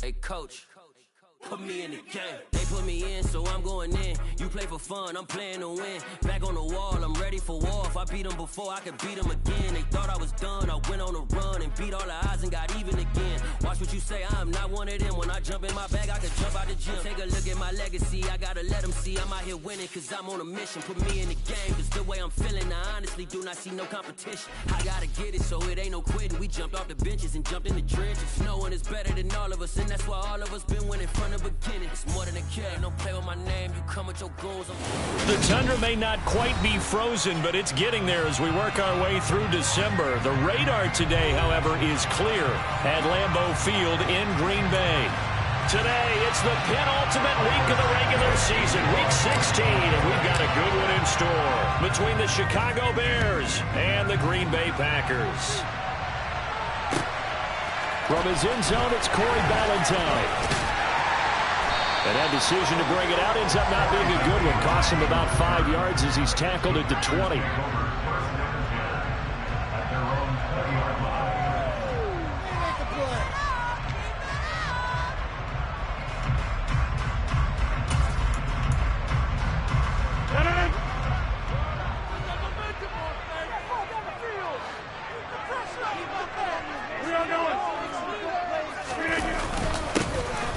Hey, coach. Put me in the game. They put me in, so I'm going in. You play for fun, I'm playing to win. Back on the wall, I'm ready for war. If I beat them before, I can beat them again. They thought I was done, I went on a run and beat all the odds and got even again. Watch what you say, I'm not one of them. When I jump in my bag, I can jump out the gym. Take a look at my legacy, I gotta let them see I'm out here winning, cause I'm on a mission. Put me in the game, cause the way I'm feeling, I honestly do not see no competition. I gotta get it, so it ain't no quitting. We jumped off the benches and jumped in the trenches. No one is better than all of us, and that's why all of us been winning from the beginning. It's more than a game, don't play with my name. You come with your goals. The tundra may not quite be frozen, but it's getting there as we work our way through December. The radar today, however, is clear at Lambeau Field in Green Bay. Today, it's the penultimate week of the regular season, week 16, and we've got a good one in store between the Chicago Bears and the Green Bay Packers. From his end zone, it's Corey Ballantyne. And that decision to bring it out ends up not being a good one. Cost him about 5 yards as he's tackled at the 20.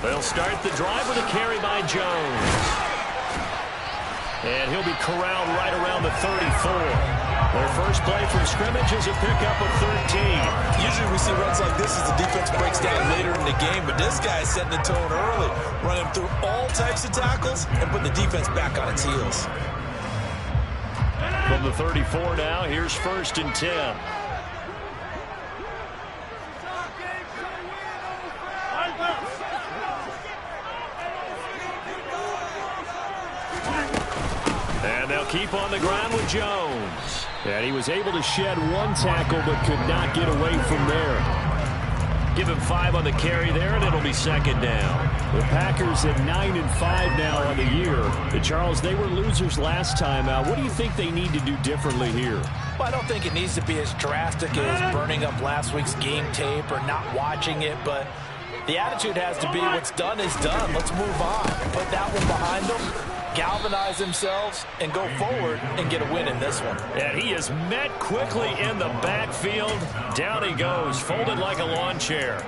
They'll start the drive with a carry by Jones. And he'll be corralled right around the 34. Their first play from scrimmage is a pickup of 13. Usually we see runs like this as the defense breaks down later in the game, but this guy's setting the tone early, running through all types of tackles and putting the defense back on its heels. From the 34 now, here's 1st and 10. And they'll keep on the ground with Jones. And he was able to shed one tackle but could not get away from there. Give him 5 on the carry there, and it'll be 2nd down. The Packers at 9-5 now on the year. And Charles, they were losers last time out. What do you think they need to do differently here? Well, I don't think it needs to be as drastic as burning up last week's game tape or not watching it, but the attitude has to be what's done is done. Let's move on. Put that one behind them. Galvanize themselves and go forward and get a win in this one. And he is met quickly in the backfield. Down he goes, folded like a lawn chair.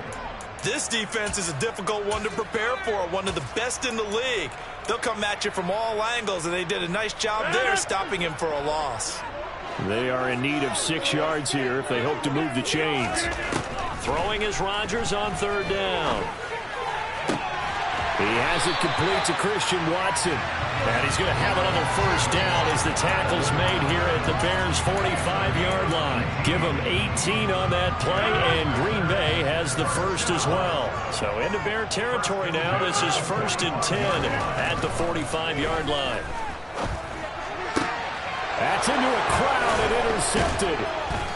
This defense is a difficult one to prepare for, one of the best in the league. They'll come at you from all angles, and they did a nice job there stopping him for a loss. They are in need of 6 yards here if they hope to move the chains. Throwing is Rodgers on 3rd down. He has it complete to Christian Watson. And he's going to have another 1st down as the tackle's made here at the Bears' 45-yard line. Give him 18 on that play, and Green Bay has the 1st as well. So into Bear territory now. This is 1st and 10 at the 45-yard line. That's into a crowd and intercepted.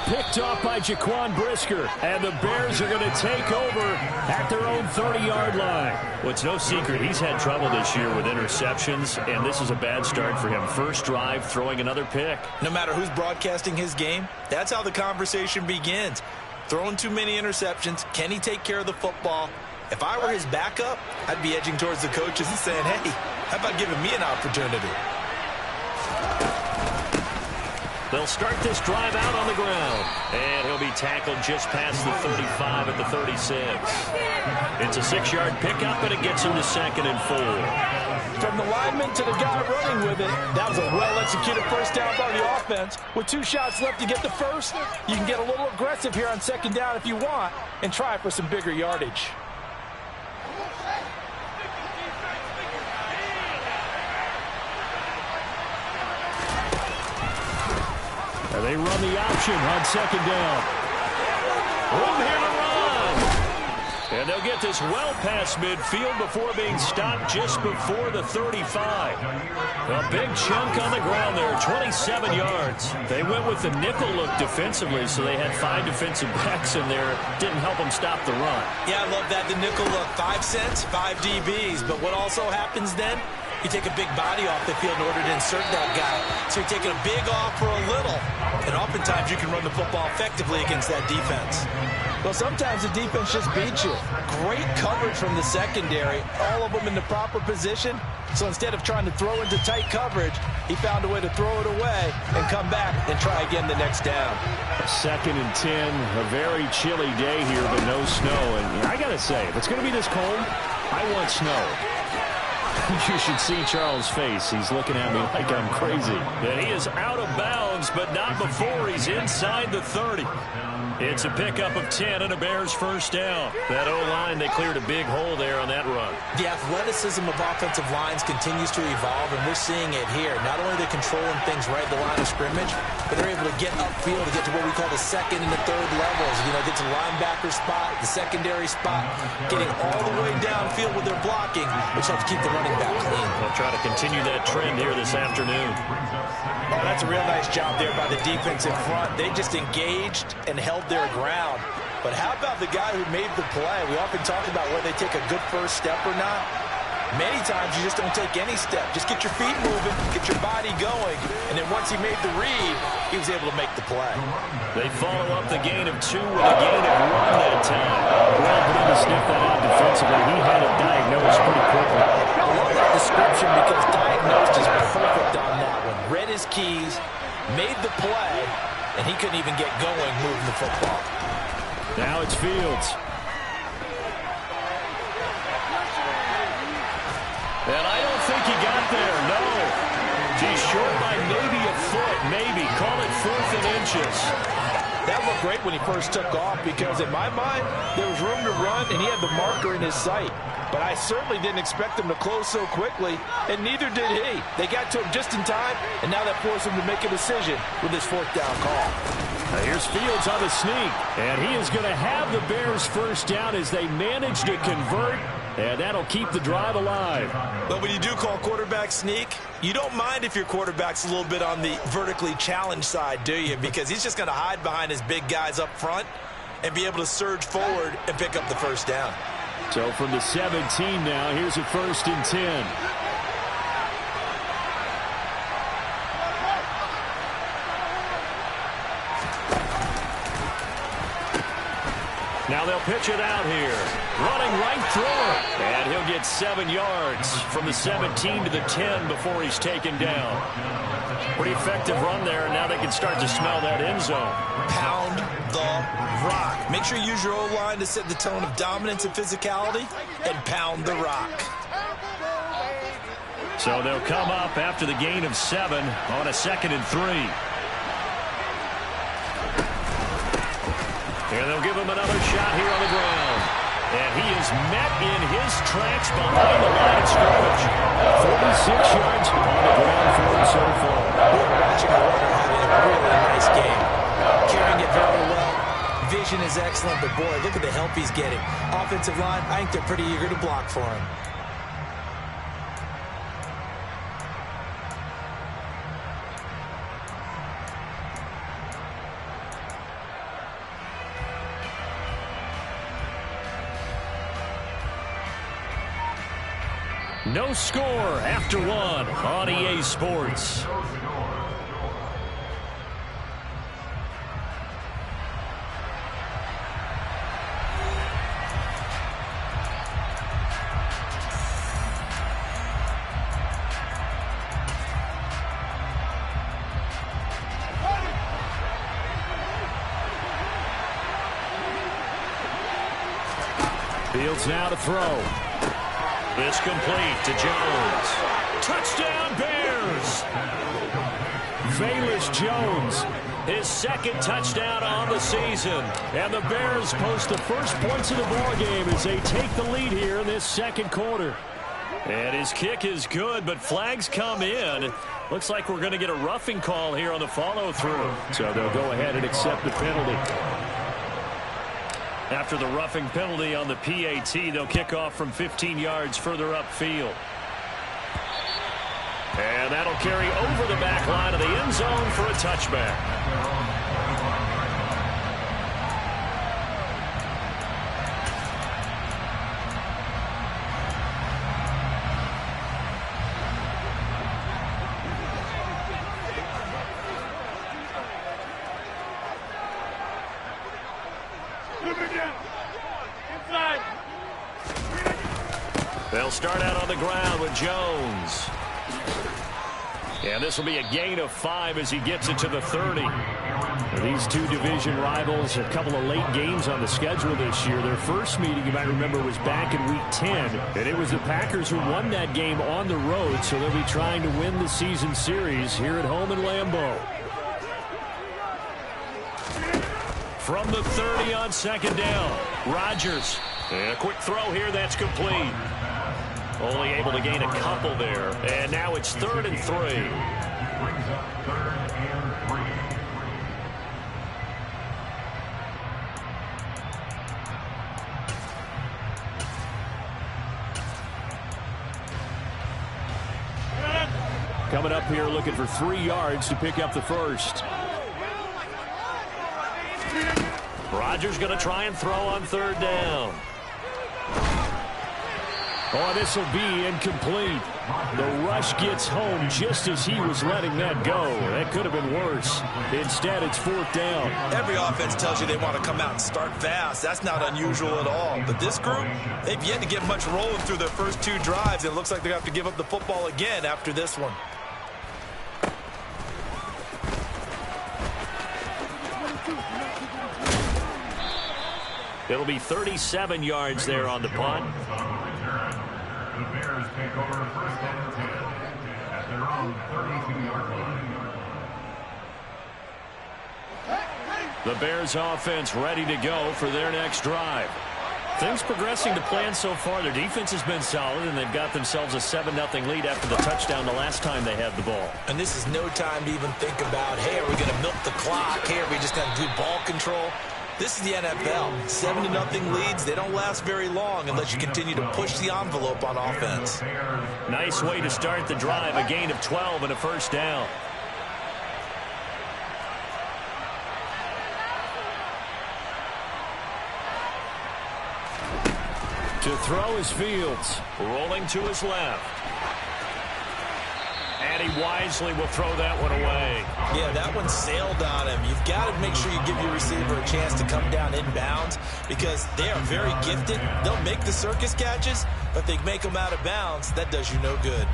Picked off by Jaquan Brisker, and the Bears are going to take over at their own 30-yard line. Well, it's no secret he's had trouble this year with interceptions, and this is a bad start for him. First drive, throwing another pick. No matter who's broadcasting his game, that's how the conversation begins. Throwing too many interceptions, can he take care of the football? If I were his backup, I'd be edging towards the coaches and saying, hey, how about giving me an opportunity? They'll start this drive out on the ground. And he'll be tackled just past the 35 at the 36. It's a 6-yard pickup, and it gets him to 2nd and 4. From the lineman to the guy running with it, that was a well-executed 1st down by the offense. With 2 shots left to get the 1st, you can get a little aggressive here on 2nd down if you want and try for some bigger yardage. And they run the option on 2nd down. Room here to run. And they'll get this well past midfield before being stopped just before the 35. A big chunk on the ground there, 27 yards. They went with the nickel look defensively, so they had 5 defensive backs in there. Didn't help them stop the run. Yeah, I love that, the nickel look. 5 cents, 5 DBs. But what also happens then? You take a big body off the field in order to insert that guy. So you're taking a big off for a little. And oftentimes you can run the football effectively against that defense. Well, sometimes the defense just beats you. Great coverage from the secondary, all of them in the proper position. So instead of trying to throw into tight coverage, he found a way to throw it away and come back and try again the next down. 2nd and 10, a very chilly day here, but no snow. And I got to say, if it's going to be this cold, I want snow. You should see Charles' face. He's looking at me like I'm crazy. And he is out of bounds, but not before he's inside the 30. It's a pickup of 10 and a Bears first down. That O-line, they cleared a big hole there on that run. The athleticism of offensive lines continues to evolve, and we're seeing it here. Not only are they controlling things right at the line of scrimmage, but they're able to get upfield to get to what we call the 2nd and the 3rd levels. You know, get to the linebacker spot, the secondary spot, getting all the way downfield with their blocking, which helps keep the running back clean. They'll try to continue that trend here this afternoon. Oh, that's a real nice job there by the defense in front. They just engaged and held their ground. But how about the guy who made the play? We often talk about whether they take a good first step or not. Many times you just don't take any step. Just get your feet moving, get your body going, and then once he made the read, he was able to make the play. They follow up the gain of 2 with a gain of 1 that time. Well, for him to sniff that out defensively, he had it diagnosed pretty quickly. I love that description because diagnosed is perfect on that one. Read his keys, made the play, and he couldn't even get going moving the football. Now it's Fields. And I don't think he got there, no. He's short by maybe a foot, maybe. Call it 4th and inches. That looked great when he first took off because in my mind, there was room to run and he had the marker in his sight. But I certainly didn't expect him to close so quickly, and neither did he. They got to him just in time, and now that forced him to make a decision with his 4th down call. Now here's Fields on the sneak, and he is going to have the Bears first down as they manage to convert, and that'll keep the drive alive. But when you do call quarterback sneak, you don't mind if your quarterback's a little bit on the vertically challenged side, do you? Because he's just going to hide behind his big guys up front and be able to surge forward and pick up the first down. So from the 17 now, here's a 1st and 10. Now they'll pitch it out here. Running right through it. And he'll get 7 yards from the 17 to the 10 before he's taken down. Pretty effective run there, and now they can start to smell that end zone. Pound the rock. Make sure you use your O-line to set the tone of dominance and physicality, and pound the rock. So they'll come up after the gain of 7 on a 2nd and 3. And they'll give him another shot here on the ground. And he is met in his tracks behind the line of scrimmage. 46 yards on the ground for him so far. We're watching a runner having a really nice game. Carrying it very well. Vision is excellent, but boy, look at the help he's getting. Offensive line, I think they're pretty eager to block for him. No score after 1 on EA Sports. Fields now to throw. It's complete to Jones. Touchdown Bears! Velus Jones, His 2nd touchdown on the season. and the Bears post the first points of the ballgame as they take the lead here in this 2nd quarter. And his kick is good, but flags come in. Looks like we're going to get a roughing call here on the follow-through. So they'll go ahead and accept the penalty. After the roughing penalty on the PAT, they'll kick off from 15 yards further upfield. And that'll carry over the back line of the end zone for a touchback. They'll start out on the ground with Jones. And this will be a gain of 5 as he gets it to the 30. These two division rivals, a couple of late games on the schedule this year. Their first meeting, you might remember, was back in Week 10. And it was the Packers who won that game on the road, so they'll be trying to win the season series here at home in Lambeau. From the 30 on second down, Rodgers. And a quick throw here that's complete. Only able to gain a couple there. And now it's 3rd and 3. Coming up here looking for 3 yards to pick up the first. Rodgers going to try and throw on 3rd down. Oh, this will be incomplete. The rush gets home just as he was letting that go. That could have been worse. Instead, it's 4th down. Every offense tells you they want to come out and start fast. That's not unusual at all. But this group, they've yet to get much rolling through their first 2 drives. It looks like they're going to have to give up the football again after this one. It'll be 37 yards there on the punt. The Bears take over 1st and 10 at their own 32-yard line. The Bears offense ready to go for their next drive. Things progressing to plan so far. Their defense has been solid, and they've got themselves a 7-0 lead after the touchdown the last time they had the ball. And this is no time to even think about, hey, are we going to milk the clock? Hey, are we just going to do ball control? This is the NFL. 7-0 leads, they don't last very long unless you continue to push the envelope on offense. Nice way to start the drive. A gain of 12 and a 1st down. To throw is Fields. Rolling to his left. And he wisely will throw that one away. Yeah, that one sailed on him. You've got to make sure you give your receiver a chance to come down inbounds because they are very gifted. They'll make the circus catches, but if they make them out of bounds, that does you no good.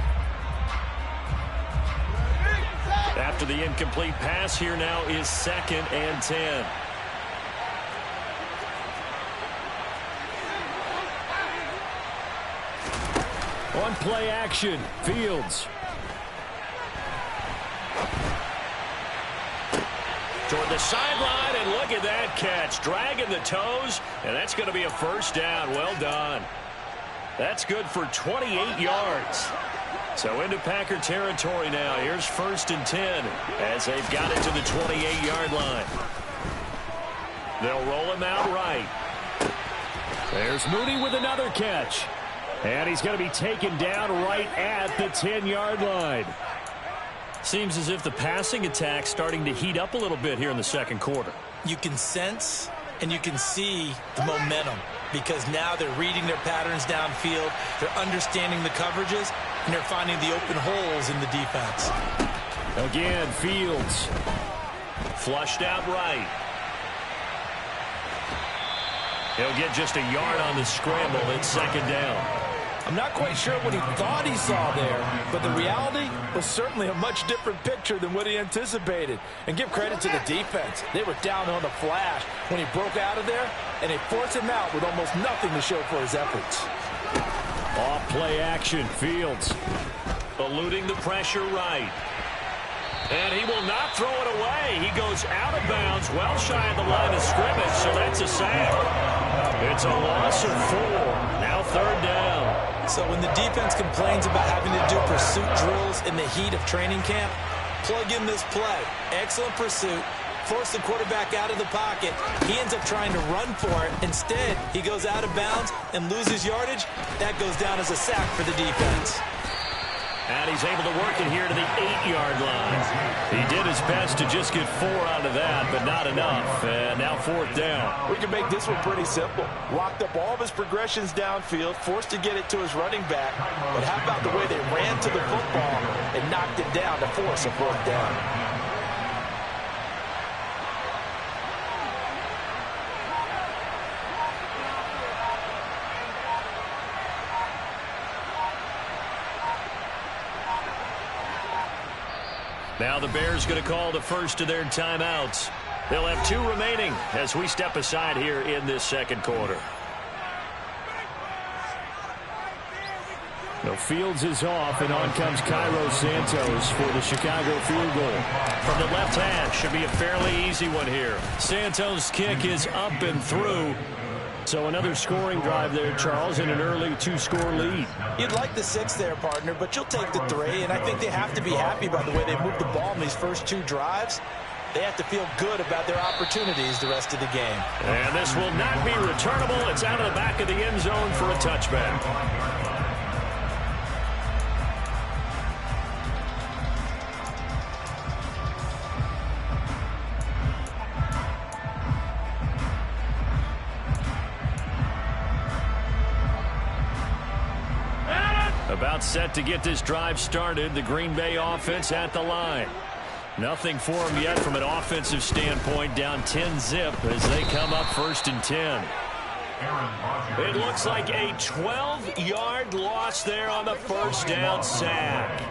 After the incomplete pass, here now is 2nd and 10. On play action, Fields. Toward the sideline, and look at that catch. Dragging the toes, and that's going to be a 1st down. Well done. That's good for 28 yards. So into Packer territory now. Here's 1st and 10 as they've got it to the 28-yard line. They'll roll him out right. There's Mooney with another catch. And he's going to be taken down right at the 10-yard line. Seems as if the passing attack's starting to heat up a little bit here in the 2nd quarter. You can sense and you can see the momentum because now they're reading their patterns downfield, they're understanding the coverages, and they're finding the open holes in the defense. Again, Fields. Flushed out right. He'll get just a yard on the scramble at 2nd down. I'm not quite sure what he thought he saw there, but the reality was certainly a much different picture than what he anticipated. And give credit to the defense. They were down on the flash when he broke out of there, and they forced him out with almost nothing to show for his efforts. Off play action, Fields. Eluding the pressure right. And he will not throw it away. He goes out of bounds, well shy of the line of scrimmage, so that's a sack. It's a loss of 4. Now 3rd down. So when the defense complains about having to do pursuit drills in the heat of training camp, plug in this play. Excellent pursuit. Force the quarterback out of the pocket. He ends up trying to run for it. Instead, he goes out of bounds and loses yardage. That goes down as a sack for the defense. And he's able to work it here to the 8-yard line. He did his best to just get 4 out of that, but not enough. And now 4th down. We can make this one pretty simple. Locked up all of his progressions downfield, forced to get it to his running back. But how about the way they ran to the football and knocked it down to force a 4th down? Now the Bears going to call the first of their timeouts. They'll have 2 remaining as we step aside here in this second quarter. The Fields is off, and on comes Cairo Santos for the Chicago field goal. From the left hash, should be a fairly easy one here. Santos' kick is up and through. So another scoring drive there, Charles, and an early 2-score lead. You'd like the 6 there, partner, but you'll take the 3, and I think they have to be happy by the way they moved the ball in these first 2 drives. They have to feel good about their opportunities the rest of the game. And this will not be returnable. It's out of the back of the end zone for a touchback. About set to get this drive started. The Green Bay offense at the line. Nothing for them yet from an offensive standpoint. Down 10-zip as they come up 1st and 10. It looks like a 12-yard loss there on the first down sack.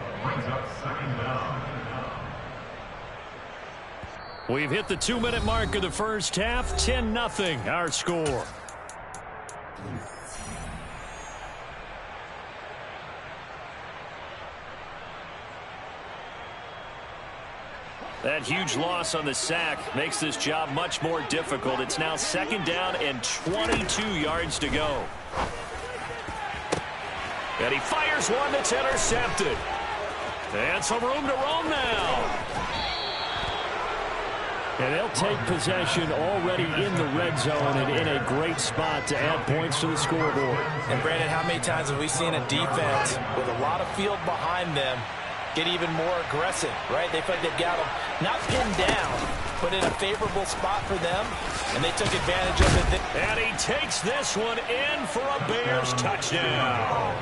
We've hit the 2-minute mark of the first half. 10-0 our score. That huge loss on the sack makes this job much more difficult. It's now 2nd down and 22 yards to go. And he fires one that's intercepted. And some room to roam now. And they'll take possession already in the red zone and in a great spot to add points to the scoreboard. And Brandon, how many times have we seen a defense with a lot of field behind them get even more aggressive, right? They feel like they've got them not pinned down, but in a favorable spot for them, and they took advantage of it. And he takes this one in for a Bears touchdown.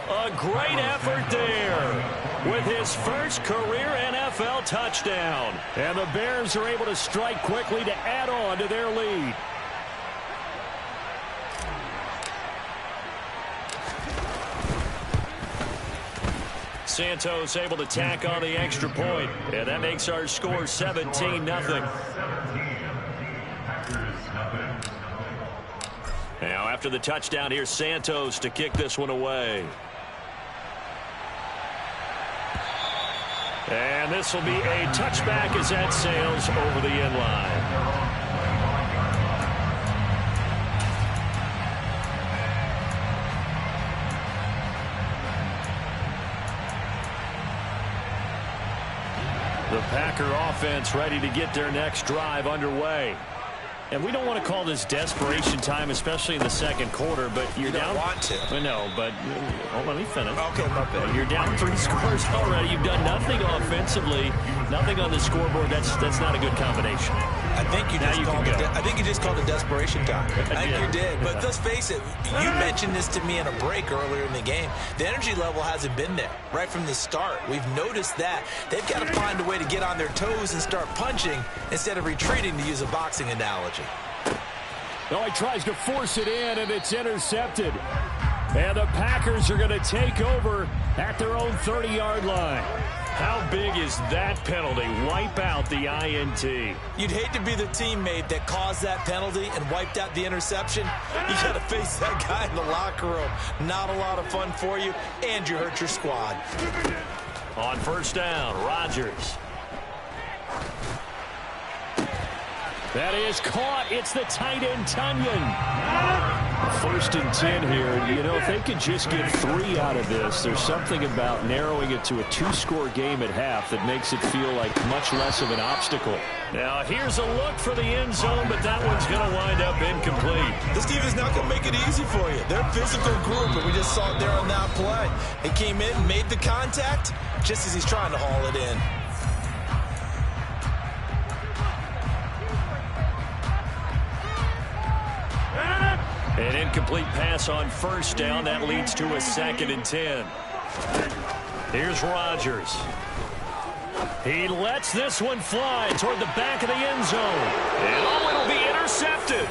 A great effort there with his first career NFL touchdown. And the Bears are able to strike quickly to add on to their lead. Santos able to tack on the extra point, and that makes our score 17-0. Now after the touchdown, here's Santos to kick this one away. And this will be a touchback as that sails over the end line. The Packer offense ready to get their next drive underway. And we don't want to call this desperation time, especially in the second quarter, but you're down. You don't want to. No, but let me finish. Okay, my bad. You're down 3 scores already. You've done nothing offensively, nothing on the scoreboard. That's not a good combination. I think you just called it desperation time. I think you did. But let's face it, you mentioned this to me in a break earlier in the game. The energy level hasn't been there right from the start. We've noticed that. They've got to find a way to get on their toes and start punching instead of retreating, to use a boxing analogy. Oh, he tries to force it in, and it's intercepted. And the Packers are going to take over at their own 30-yard line. How big is that penalty? Wipe out the INT. You'd hate to be the teammate that caused that penalty and wiped out the interception. You got to face that guy in the locker room. Not a lot of fun for you, and you hurt your squad. On first down, Rodgers. That is caught. It's the tight end, Tunyon. 1st and 10 here. You know, if they could just get 3 out of this, there's something about narrowing it to a 2-score game at half that makes it feel like much less of an obstacle. Now, here's a look for the end zone, but that one's going to wind up incomplete. This team is not going to make it easy for you. They're a physical group, and we just saw it there on that play. They came in, made the contact, just as he's trying to haul it in. An incomplete pass on first down. That leads to a 2nd and 10. Here's Rodgers. He lets this one fly toward the back of the end zone. And it'll be intercepted.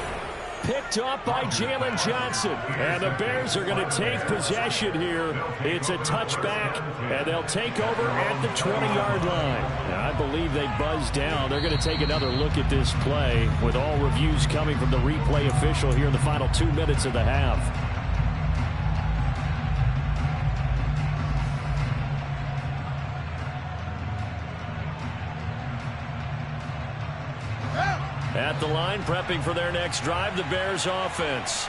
picked off by Jalen Johnson. And the Bears are going to take possession here. It's a touchback, and they'll take over at the 20-yard line. Now, I believe they buzzed down. They're going to take another look at this play with all reviews coming from the replay official here in the final 2 minutes of the half. At the line, prepping for their next drive, the Bears offense.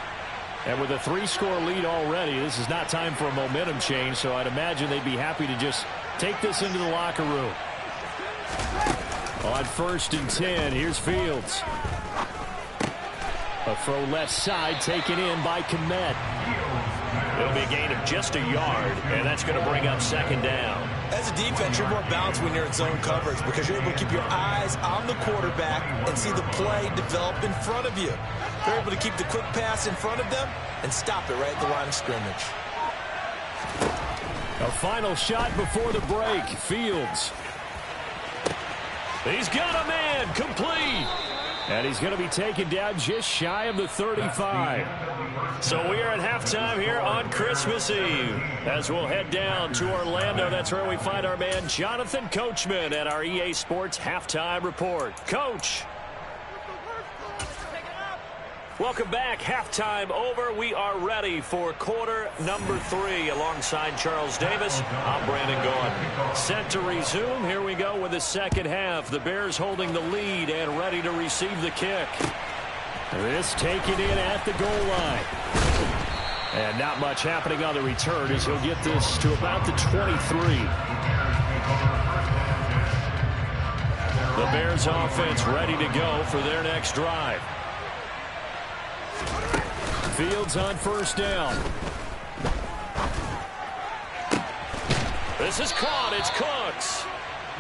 And with a 3-score lead already, this is not time for a momentum change, so I'd imagine they'd be happy to just take this into the locker room. On 1st and 10, here's Fields. A throw left side taken in by Kmet. It'll be a gain of just a yard, and that's going to bring up 2nd down. As a defense, you're more balanced when you're in zone coverage because you're able to keep your eyes on the quarterback and see the play develop in front of you. You're able to keep the quick pass in front of them and stop it right at the line of scrimmage. A final shot before the break. Fields. He's got a man. Complete. And he's going to be taken down just shy of the 35. So we are at halftime here on Christmas Eve. As we'll head down to Orlando, that's where we find our man Jonathan Coachman at our EA Sports Halftime Report. Coach. Welcome back. Halftime over. We are ready for quarter number 3 alongside Charles Davis. I'm Brandon Gaudin. Set to resume. Here we go with the second half. The Bears holding the lead and ready to receive the kick. This taken in at the goal line. And not much happening on the return as he'll get this to about the 23. The Bears offense ready to go for their next drive. Fields on 1st down. This is caught. It's Cooks.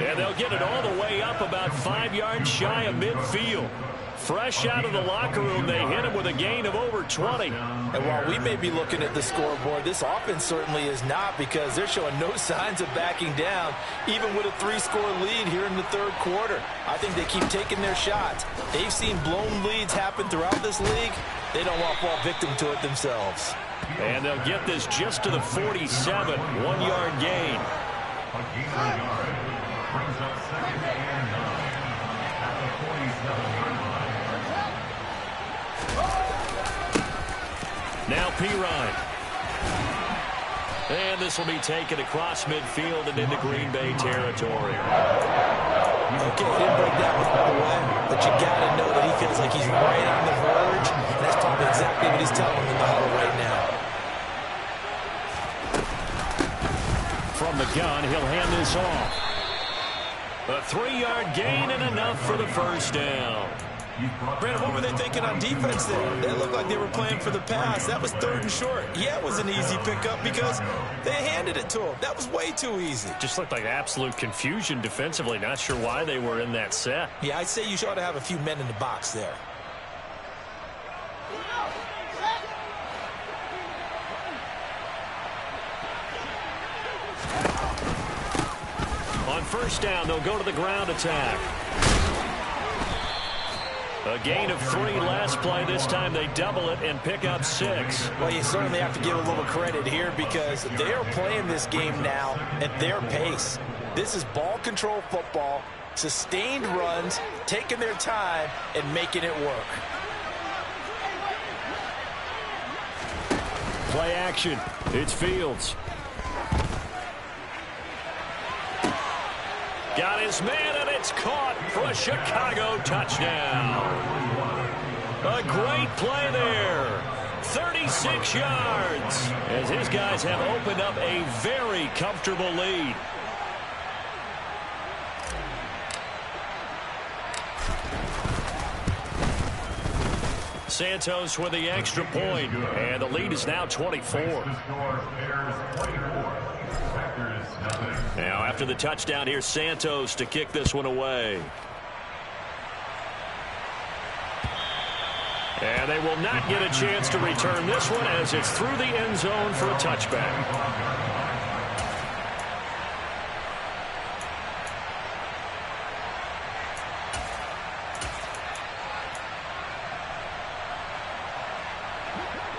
And they'll get it all the way up about 5 yards shy of midfield. Fresh out of the locker room, they hit him with a gain of over 20. And while we may be looking at the scoreboard, this offense certainly is not because they're showing no signs of backing down, even with a 3-score lead here in the 3rd quarter. I think they keep taking their shots. They've seen blown leads happen throughout this league. They don't want to fall victim to it themselves. And they'll get this just to the 47, 1-yard gain. Brings up 2nd and 9 at the 47-yard line. Now Pirine. And this will be taken across midfield and into Green Bay territory. Okay, he didn't break that one all the way, but you got to know that he feels like he's right on the verge, and that's probably exactly what he's telling him in the huddle right now. From the gun, he'll hand this off. A 3-yard gain and enough for the 1st down. Brandon, what were they thinking on defense there? They looked like they were playing for the pass. That was 3rd and short. Yeah, it was an easy pickup because they handed it to him. That was way too easy. Just looked like absolute confusion defensively. Not sure why they were in that set. Yeah, I'd say you ought to have a few men in the box there. On 1st down, they'll go to the ground attack. A gain of 3 last play. This time they double it and pick up 6. Well, you certainly have to give a little credit here because they are playing this game now at their pace. This is ball control football, sustained runs, taking their time, and making it work. Play action. It's Fields. Got his man, and it's caught for a Chicago touchdown. A great play there. 36 yards. As his guys have opened up a very comfortable lead. Santos with the extra point, and the lead is now 24. Now, after the touchdown, here's Santos to kick this one away. And they will not get a chance to return this one as it's through the end zone for a touchback.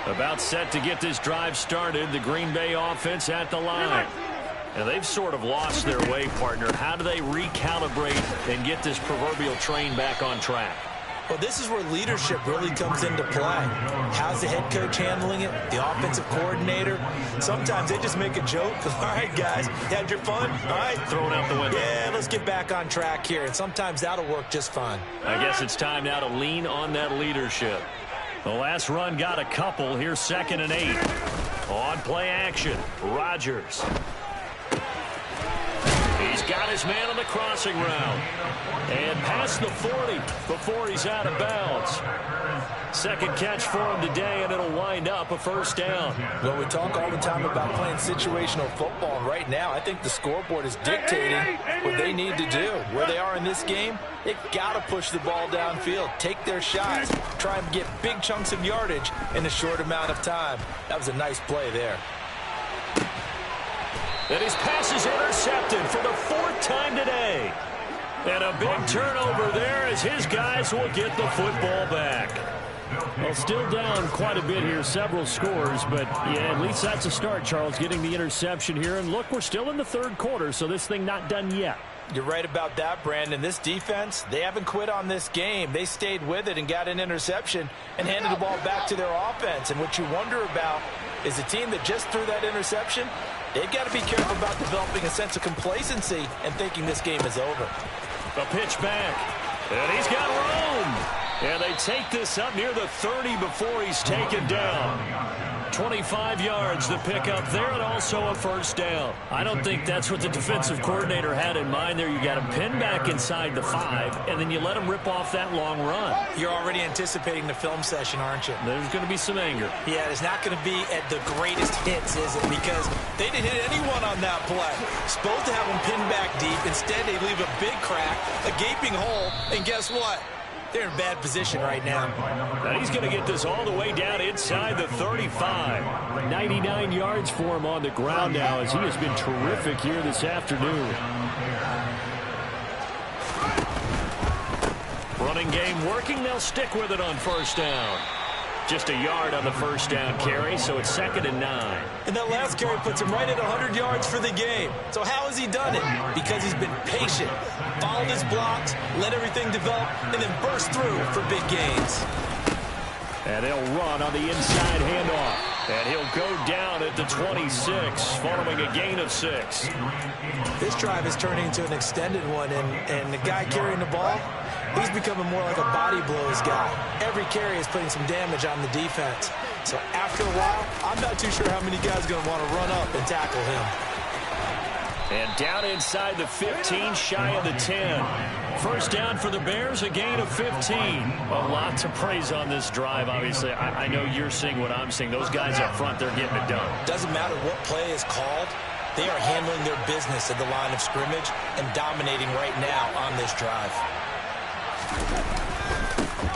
About set to get this drive started, the Green Bay offense at the line. And they've sort of lost their way, partner. How do they recalibrate and get this proverbial train back on track? Well, this is where leadership really comes into play. How's the head coach handling it? The offensive coordinator? Sometimes they just make a joke. All right, guys, had your fun? All right. Throw it out the window. Yeah, let's get back on track here. And sometimes that'll work just fine. I guess it's time now to lean on that leadership. The last run got a couple. Here's 2nd and 8. On play action, Rodgers. He's got his man on the crossing route. And past the 40 before he's out of bounds. Second catch for him today, and it'll wind up a first down. Well, we talk all the time about playing situational football, and right now I think the scoreboard is dictating what they need to do. Where they are in this game, they've got to push the ball downfield, take their shots, try and get big chunks of yardage in a short amount of time. That was a nice play there. And his pass is intercepted for the 4th time today. And a big turnover there as his guys will get the football back. Well, still down quite a bit here, several scores, but yeah, at least that's a start, Charles, getting the interception here. And look, we're still in the 3rd quarter, so this thing not done yet. You're right about that, Brandon. This defense, they haven't quit on this game. They stayed with it and got an interception and handed the ball back to their offense. And what you wonder about is a team that just threw that interception, they've got to be careful about developing a sense of complacency and thinking this game is over. A pitch back, and he's got room. And they take this up near the 30 before he's taken down. 25 yards to pick up there, and also a first down. I don't think that's what the defensive coordinator had in mind there. You got him pinned back inside the 5, and then you let him rip off that long run. You're already anticipating the film session, aren't you? There's going to be some anger. Yeah, it's not going to be at the greatest hits, is it? Because they didn't hit anyone on that play. Supposed to have them pinned back deep. Instead, they leave a big crack, a gaping hole, and guess what? They're in bad position right now. Now he's going to get this all the way down inside the 35. 99 yards for him on the ground now as he has been terrific here this afternoon. Running game working. They'll stick with it on first down. Just a yard on the first down carry, so it's 2nd and 9. And that last carry puts him right at 100 yards for the game. So how has he done it? Because he's been patient, followed his blocks, let everything develop, and then burst through for big gains. And they'll run on the inside handoff. And he'll go down at the 26, following a gain of 6. This drive is turning into an extended one, and the guy carrying the ball, he's becoming more like a body blows guy. Every carry is putting some damage on the defense. So after a while, I'm not too sure how many guys are going to want to run up and tackle him. And down inside the 15, shy of the 10. First down for the Bears, a gain of 15. A lot to praise on this drive, obviously. I know you're seeing what I'm seeing. Those guys up front, they're getting it done. Doesn't matter what play is called. They are handling their business at the line of scrimmage and dominating right now on this drive.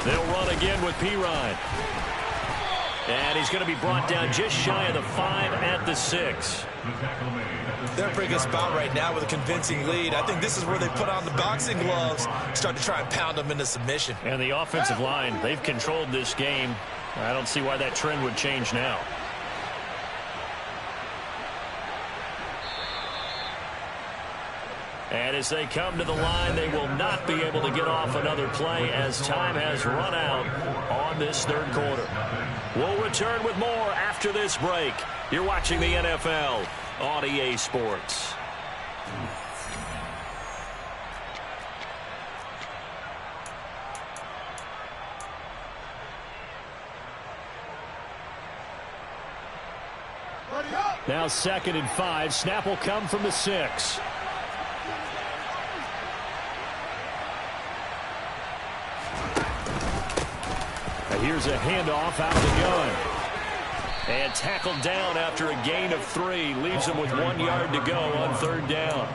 They'll run again with Pirine. And he's going to be brought down just shy of the 5 at the 6. They're in a pretty good spot right now with a convincing lead. I think this is where they put on the boxing gloves, start to try and pound them into submission. And the offensive line, they've controlled this game. I don't see why that trend would change now. And as they come to the line, they will not be able to get off another play as time has run out on this 3rd quarter. We'll return with more after this break. You're watching the NFL on EA Sports. Now 2nd and 5. Snap will come from the 6. Here's a handoff out of the gun. And tackled down after a gain of 3. Leaves him with 1 yard to go on 3rd down.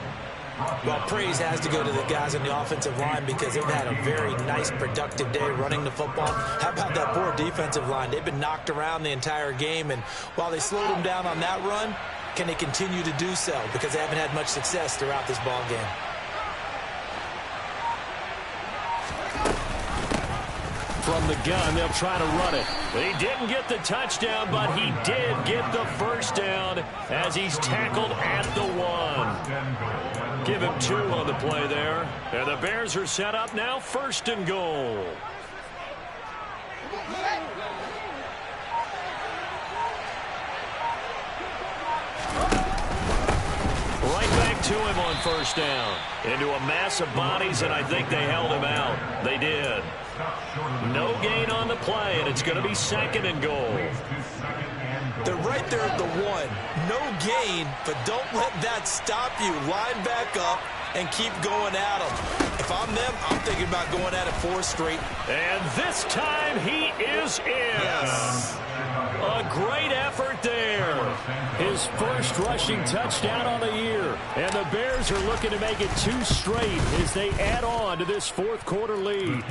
Well, praise has to go to the guys on the offensive line because they've had a very nice, productive day running the football. How about that poor defensive line? They've been knocked around the entire game, and while they slowed them down on that run, can they continue to do so? Because they haven't had much success throughout this ball game. From the gun, they'll try to run it. He didn't get the touchdown, but he did get the first down as he's tackled at the 1. Give him 2 on the play there. And the Bears are set up now, 1st and goal. Right back to him on 1st down. Into a mass of bodies, and I think they held him out. They did. No gain on the play, and it's going to be 2nd and goal. They're right there at the 1. No gain, but don't let that stop you. Line back up and keep going at them. If I'm them, I'm thinking about going at it 4 straight. And this time he is in. Yes. A great effort there. His first rushing touchdown on the year. And the Bears are looking to make it 2 straight as they add on to this 4th quarter lead.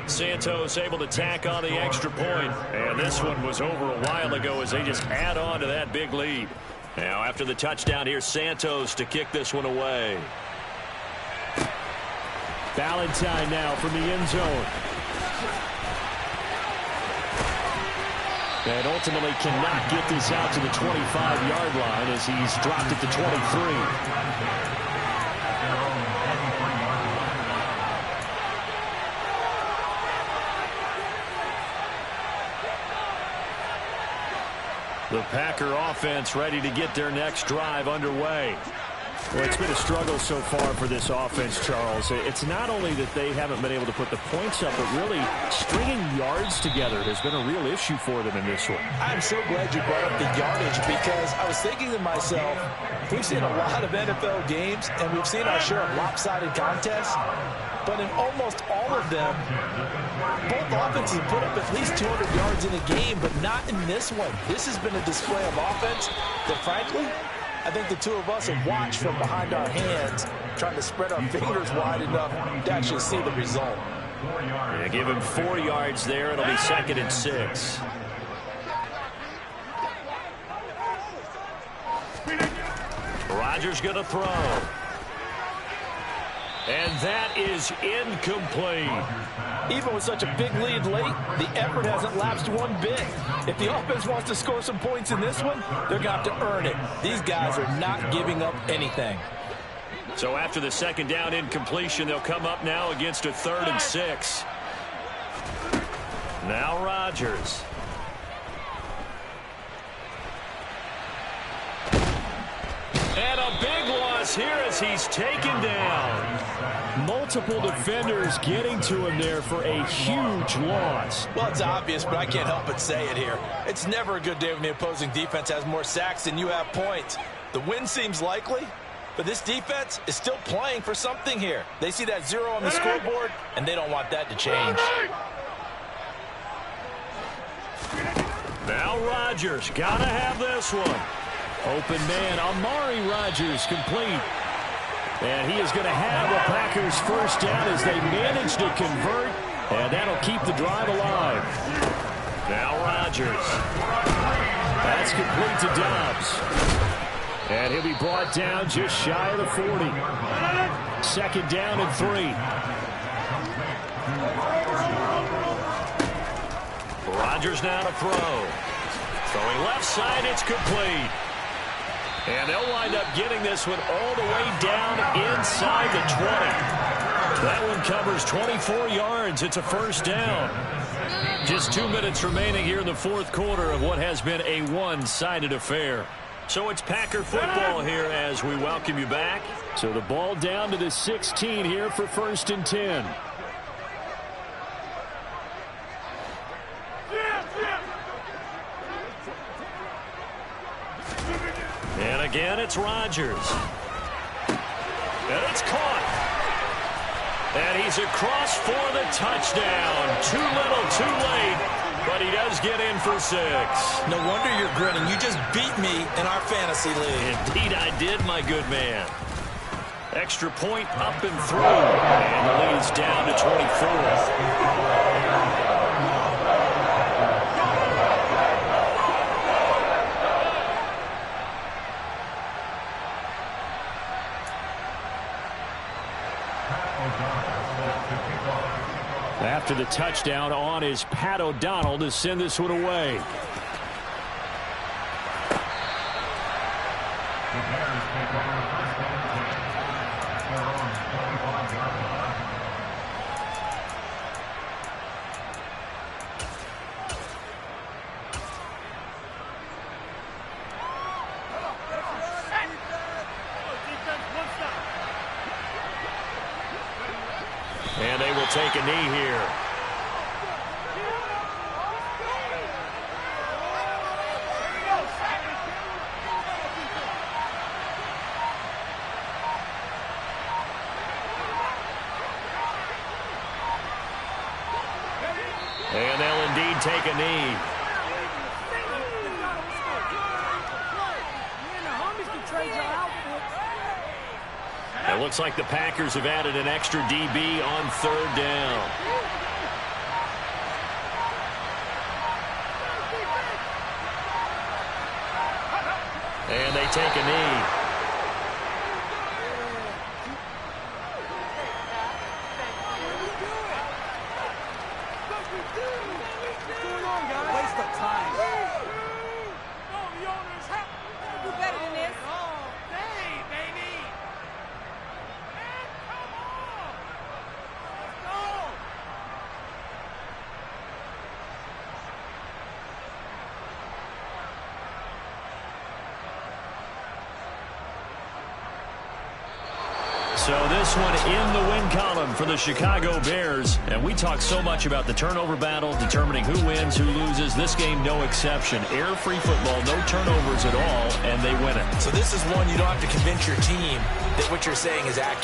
Santos able to tack on the extra point. And this one was over a while ago as they just add on to that big lead. Now after the touchdown, here's Santos to kick this one away. Valentine now from the end zone. And ultimately cannot get this out to the 25-yard line as he's dropped it to 23. The Packer offense ready to get their next drive underway. Well, it's been a struggle so far for this offense, Charles. It's not only that they haven't been able to put the points up, but really stringing yards together has been a real issue for them in this one. I'm so glad you brought up the yardage because I was thinking to myself, we've seen a lot of NFL games and we've seen our share of lopsided contests, but in almost all of them, both offenses put up at least 200 yards in a game, but not in this one. This has been a display of offense that, frankly, I think the 2 of us have watched from behind our hands, trying to spread our fingers wide enough to actually see the result. Yeah, give him 4 yards there. It'll be 2nd and 6. Rodgers going to throw. And that is incomplete. Even with such a big lead late, the effort hasn't lapsed one bit. If the offense wants to score some points in this one, they're going to have to earn it. These guys are not giving up anything. So after the 2nd down incompletion, they'll come up now against a 3rd and 6. Now Rodgers. And a big loss here as he's taken down. Multiple defenders getting to him there for a huge loss. Well, it's obvious, but I can't help but say it here. It's never a good day when the opposing defense has more sacks than you have points. The win seems likely, but this defense is still playing for something here. They see that 0 on the scoreboard, and they don't want that to change. Now Rodgers, gotta have this one. Open man, Amari Rodgers complete. And he is going to have a Packers first down as they manage to convert. And that'll keep the drive alive. Now Rodgers. That's complete to Dobbs. And he'll be brought down just shy of the 40. 2nd down and 3. Rodgers now to throw. Throwing left side, it's complete. And they'll wind up getting this one all the way down inside the 20. That one covers 24 yards. It's a first down. Just 2 minutes remaining here in the 4th quarter of what has been a one-sided affair. So it's Packer football here as we welcome you back. So the ball down to the 16 here for 1st and 10. And again, it's Rodgers. And it's caught. And he's across for the touchdown. Too little, too late. But he does get in for 6. No wonder you're grinning. You just beat me in our fantasy league. Indeed I did, my good man. Extra point up and through. And the lead's down to 24. after the touchdown on is Pat O'Donnell to send this one away. The Bears take over the first down and 10 at their own 25-yard line. And they will take a knee here. And they'll indeed take a knee. It looks like the Packers have added an extra DB on third down. And they take a knee. So this one in the win column for the Chicago Bears. And we talk so much about the turnover battle, determining who wins, who loses. This game, no exception. Air-free football, no turnovers at all, and they win it. So this is one you don't have to convince your team that what you're saying is accurate.